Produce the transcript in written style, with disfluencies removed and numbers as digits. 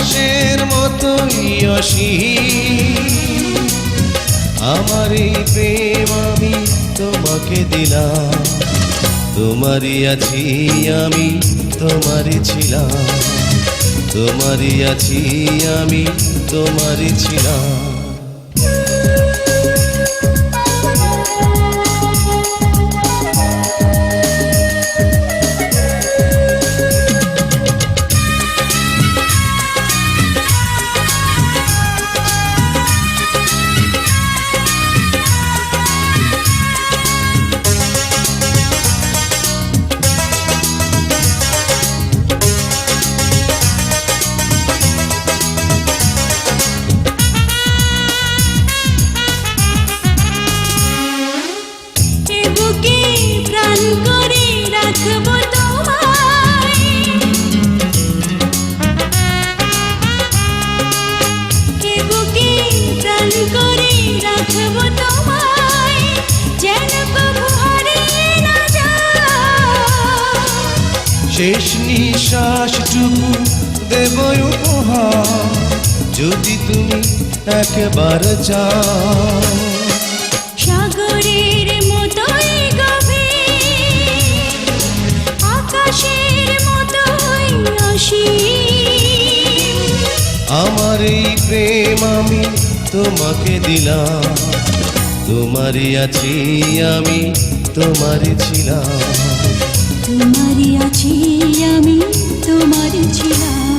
আকাশের মতোই অসীম আমার এই প্রেম আমি তোমাকে দিলাম। তোমারই আছি আমি, তোমারই ছিলাম, তোমারই আছি আমি, তোমারই ছিলাম। শেষ নিঃশ্বাসটুকু দেব উপহার যদি তুমি একবার চাও। সাগরের মতোই গভীর, আকাশের মতোই অসীম আমার এই প্রেম আমি তোমাকে দিলাম। তোমারই আছি আমি, তোমারই ছিলাম। তোমারই আছি আমি, তোমারই ছিলাম।